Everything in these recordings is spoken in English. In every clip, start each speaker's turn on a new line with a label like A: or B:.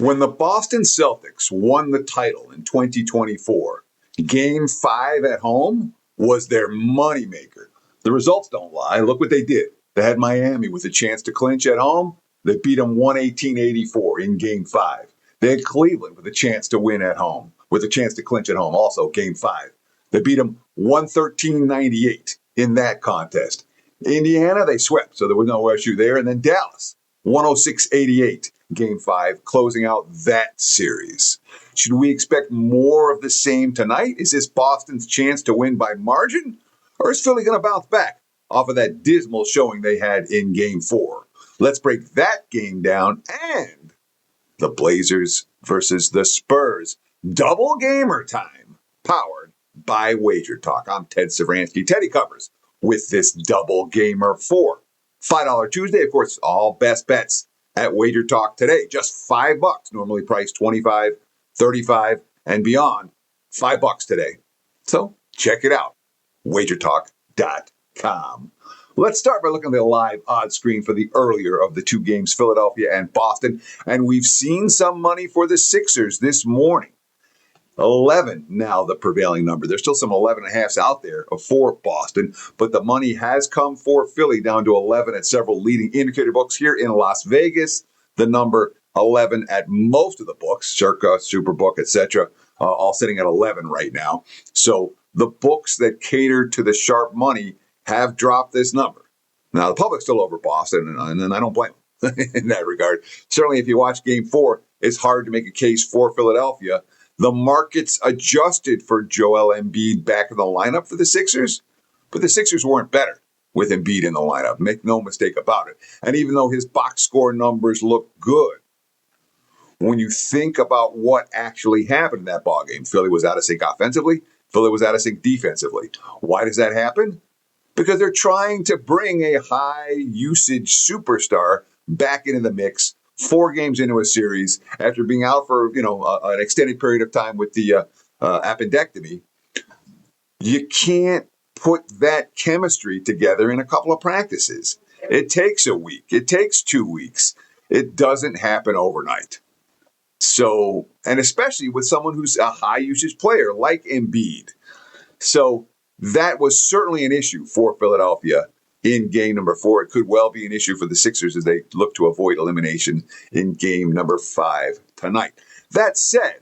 A: When the Boston Celtics won the title in 2024, Game 5 at home was their moneymaker. The results don't lie. Look what they did. They had Miami with a chance to clinch at home. They beat them 118-84 in Game 5. They had Cleveland with a chance to win at home, with a chance to clinch at home, also Game 5. They beat them 113-98 in that contest. Indiana, they swept, so there was no issue there. And then Dallas, 106-88, Game 5, closing out that series. Should we expect more of the same tonight? Is this Boston's chance to win by margin? Or is Philly going to bounce back off of that dismal showing they had in Game 4? Let's break that game down and the Blazers versus the Spurs. Double gamer time, powered by WagerTalk. I'm Ted Savransky. Teddy covers with this double gamer for $5 Tuesday. Of course, all best bets at WagerTalk today. Just $5, normally priced $25, $35, and beyond. $5 today. So check it out. WagerTalk.com. Let's start by looking at the live odds screen for the earlier of the two games, Philadelphia and Boston. And we've seen some money for the Sixers this morning. 11 now the prevailing number. There's still some 11.5s out there for Boston, but the money has come for Philly down to 11 at several leading indicator books here in Las Vegas. The number 11 at most of the books, Circa, Superbook, etc., all sitting at 11 right now. So the books that cater to the sharp money have dropped this number. Now, the public's still over Boston, and I don't blame them in that regard. Certainly, if you watch Game 4, it's hard to make a case for Philadelphia. The markets adjusted for Joel Embiid back in the lineup for the Sixers, but the Sixers weren't better with Embiid in the lineup. Make no mistake about it. And even though his box score numbers look good, when you think about what actually happened in that ballgame, Philly was out of sync offensively, Philly was out of sync defensively. Why does that happen? Because they're trying to bring a high-usage superstar back into the mix 4 games into a series after being out for, an extended period of time with the appendectomy. You can't put that chemistry together in a couple of practices. It takes a week. It takes 2 weeks. It doesn't happen overnight. So, and especially with someone who's a high-usage player like Embiid. So that was certainly an issue for Philadelphia in game number 4. It could well be an issue for the Sixers as they look to avoid elimination in game number 5 tonight. That said,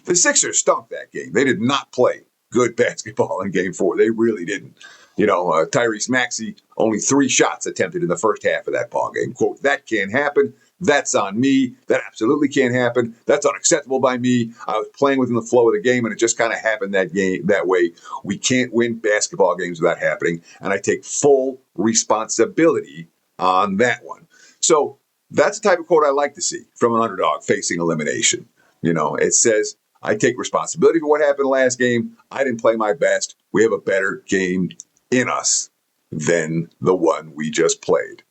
A: the Sixers stunk that game. They did not play good basketball in game 4. They really didn't. Tyrese Maxey, only 3 shots attempted in the first half of that ball game. Quote, that can't happen. That's on me. That absolutely can't happen. That's unacceptable by me. I was playing within the flow of the game, and it just kind of happened that way. We can't win basketball games without happening, and I take full responsibility on that one. So that's the type of quote I like to see from an underdog facing elimination. It says, I take responsibility for what happened last game. I didn't play my best. We have a better game in us than the one we just played.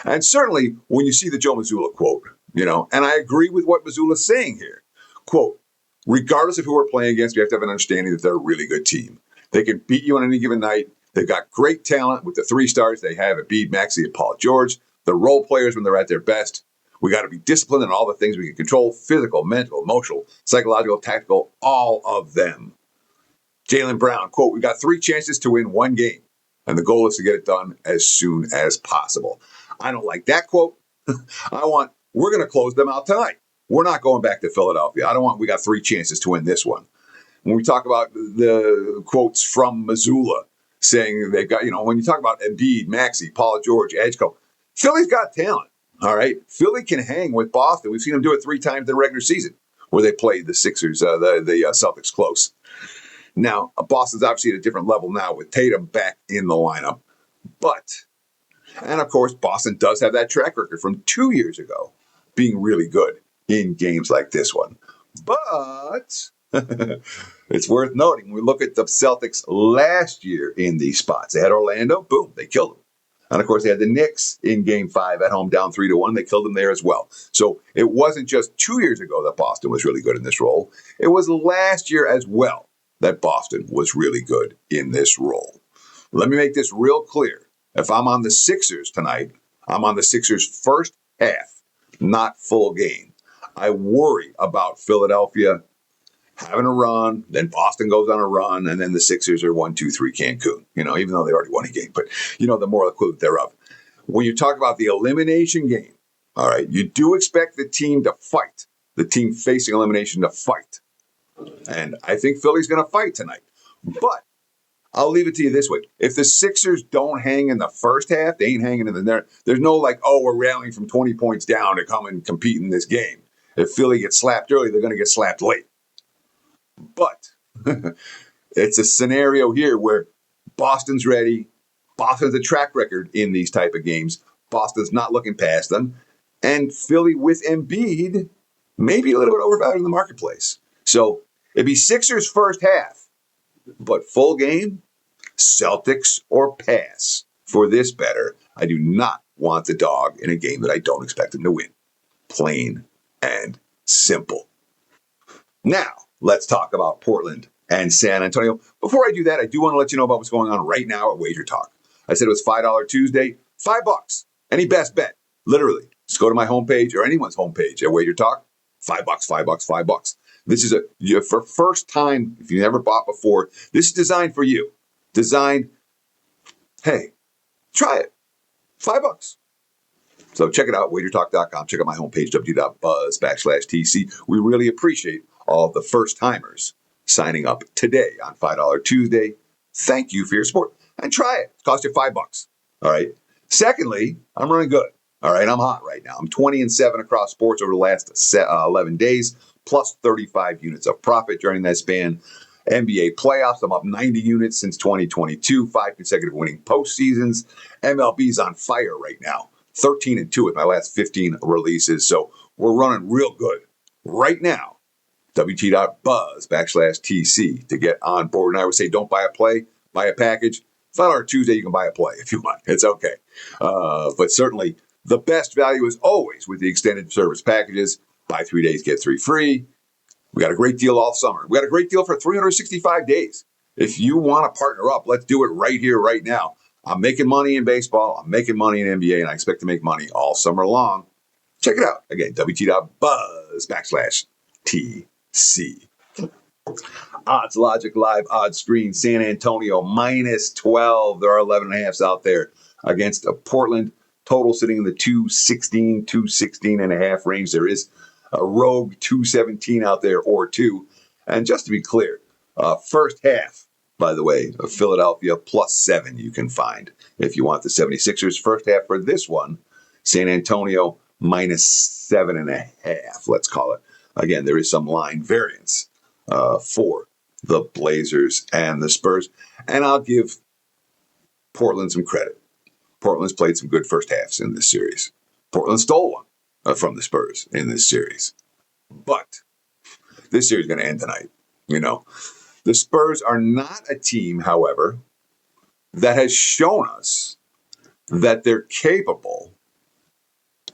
A: And certainly when you see the Joe Mazzulla quote, and I agree with what Mazzulla's saying here, quote, regardless of who we're playing against, we have to have an understanding that they're a really good team. They can beat you on any given night. They've got great talent with the 3 stars they have at Embiid, Maxey, and Paul George. The role players when they're at their best. We got to be disciplined in all the things we can control, physical, mental, emotional, psychological, tactical, all of them. Jaylen Brown, quote, we got 3 chances to win 1 game, and the goal is to get it done as soon as possible. I don't like that quote. We're going to close them out tonight. We're not going back to Philadelphia. We got 3 chances to win this one. When we talk about the quotes from Mazzulla saying they've got, when you talk about Embiid, Maxey, Paul George, Edgecombe, Philly's got talent. All right. Philly can hang with Boston. We've seen them do it 3 times in the regular season where they played the Sixers, the Celtics close. Now, Boston's obviously at a different level now with Tatum back in the lineup. And of course, Boston does have that track record from 2 years ago being really good in games like this one. But it's worth noting, when we look at the Celtics last year in these spots, they had Orlando, boom, they killed them. And of course, they had the Knicks in game 5 at home down 3-1. They killed them there as well. So it wasn't just 2 years ago that Boston was really good in this role. It was last year as well that Boston was really good in this role. Let me make this real clear. If I'm on the Sixers tonight, I'm on the Sixers first half, not full game. I worry about Philadelphia having a run, then Boston goes on a run, and then the Sixers are 1-2-3 Cancun, even though they already won a game, but the moral equivalent thereof. When you talk about the elimination game, all right, you do expect the team to fight, the team facing elimination to fight. And I think Philly's going to fight tonight. But I'll leave it to you this way. If the Sixers don't hang in the first half, they ain't hanging in the there's no we're rallying from 20 points down to come and compete in this game. If Philly gets slapped early, they're going to get slapped late. But it's a scenario here where Boston's ready. Boston's a track record in these type of games. Boston's not looking past them. And Philly with Embiid may be a little bit overvalued in the marketplace. So it'd be Sixers first half, but full game, Celtics or pass. For this better, I do not want the dog in a game that I don't expect him to win. Plain and simple. Now, let's talk about Portland and San Antonio. Before I do that, I do want to let you know about what's going on right now at WagerTalk. I said it was $5 Tuesday, $5. Any best bet, literally. Just go to my homepage or anyone's homepage at WagerTalk. $5, $5. This is for first time, if you never bought before, this is designed for you. Designed, hey, try it. $5. So check it out, WagerTalk.com. Check out my homepage, w.buzz/TC. We really appreciate all the first timers signing up today on $5 Tuesday. Thank you for your support. And try it. It costs you $5. All right. Secondly, I'm running good. All right. I'm hot right now. I'm 20-7 across sports over the last 11 days, plus 35 units of profit during that span. NBA playoffs, I'm up 90 units since 2022, 5 consecutive winning postseasons. MLB's on fire right now. 13-2 with my last 15 releases. So we're running real good right now. WT.buzz/TC to get on board. And I would say don't buy a play, buy a package. $5 Tuesday, you can buy a play if you want. It's okay. But certainly the best value is always with the extended service packages. Buy 3 days, get 3 free. We got a great deal all summer. We got a great deal for 365 days. If you want to partner up, let's do it right here, right now. I'm making money in baseball. I'm making money in NBA, and I expect to make money all summer long. Check it out. Again, WT.buzz/TC. Odds Logic Live odds screen. San Antonio -12. There are 11.5s out there against Portland. Total sitting in the 216.5 range. There is a rogue 217 out there or two. And just to be clear, first half, by the way, of Philadelphia +7 you can find if you want the 76ers. First half for this one, San Antonio -7.5, let's call it. Again, there is some line variance for the Blazers and the Spurs. And I'll give Portland some credit. Portland's played some good first halves in this series. Portland stole one from the Spurs in this series. But this series is going to end tonight. The Spurs are not a team, however, that has shown us that they're capable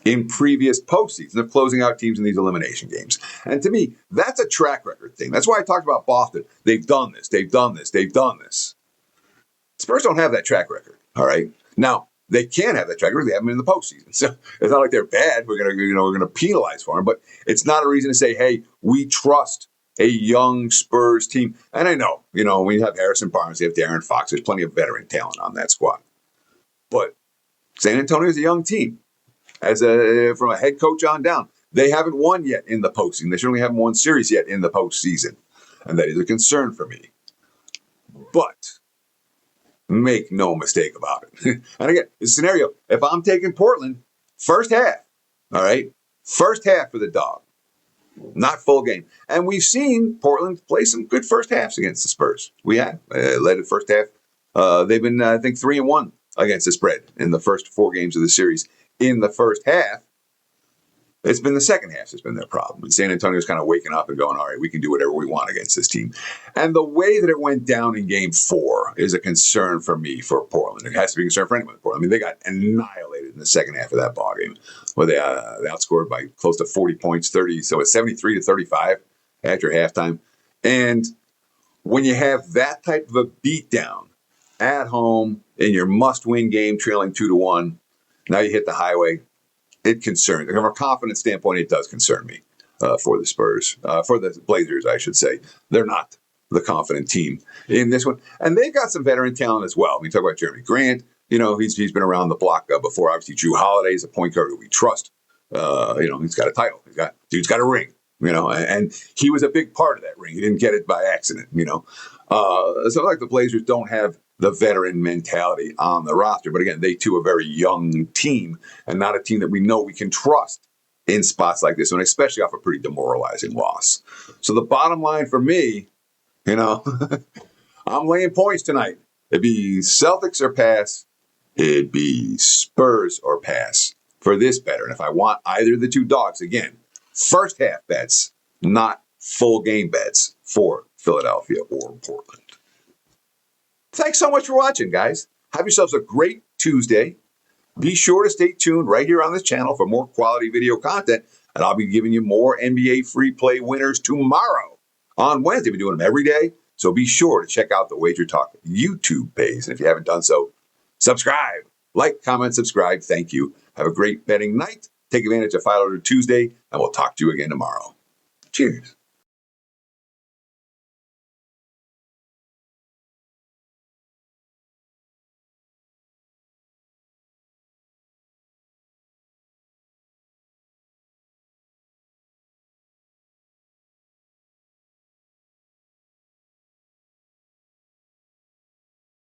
A: in previous postseasons of closing out teams in these elimination games. And to me, that's a track record thing. That's why I talked about Boston. They've done this. They've done this. They've done this. Spurs don't have that track record. All right. Now, they can have that track record. They haven't been in the postseason. So it's not like they're bad. We're gonna penalize for them, but it's not a reason to say, hey, we trust a young Spurs team. And I know, we have Harrison Barnes, we have Darren Fox. There's plenty of veteran talent on that squad. But San Antonio is a young team. From a head coach on down, they haven't won yet in the postseason. They certainly haven't won series yet in the postseason. And that is a concern for me. But make no mistake about it. And again, the scenario, if I'm taking Portland, first half, all right? First half for the dog, not full game. And we've seen Portland play some good first halves against the Spurs. We have led the first half. They've been, I think, 3-1 against the spread in the first 4 games of the series. In the first half, it's been the second half that's been their problem. And San Antonio's kind of waking up and going, all right, we can do whatever we want against this team. And the way that it went down in game 4 is a concern for me for Portland. It has to be a concern for anyone in Portland. I mean, they got annihilated in the second half of that ballgame, where they outscored by close to 40 points, 30. So it's 73-35 after halftime. And when you have that type of a beatdown at home in your must-win game, trailing 2-1, now you hit the highway. It concerns me. From a confidence standpoint, it does concern me. for the Spurs, for the Blazers, I should say. They're not the confident team in this one. And they've got some veteran talent as well. We talk about Jeremy Grant. He's been around the block before. Obviously, Drew Holiday is a point guard who we trust. He's got a title. Dude's got a ring. And he was a big part of that ring. He didn't get it by accident. So like the Blazers don't have the veteran mentality on the roster. But again, they too are a very young team and not a team that we know we can trust in spots like this one, especially off a pretty demoralizing loss. So the bottom line for me, I'm laying points tonight. It'd be Celtics or pass. It'd be Spurs or pass for this better. And if I want either of the two dogs, again, first half bets, not full game bets for Philadelphia or Portland. Thanks so much for watching, guys. Have yourselves a great Tuesday. Be sure to stay tuned right here on this channel for more quality video content. And I'll be giving you more NBA free play winners tomorrow on Wednesday. We're doing them every day. So be sure to check out the WagerTalk YouTube page. And if you haven't done so, subscribe, like, comment, subscribe. Thank you. Have a great betting night. Take advantage of File Order Tuesday, and we'll talk to you again tomorrow. Cheers.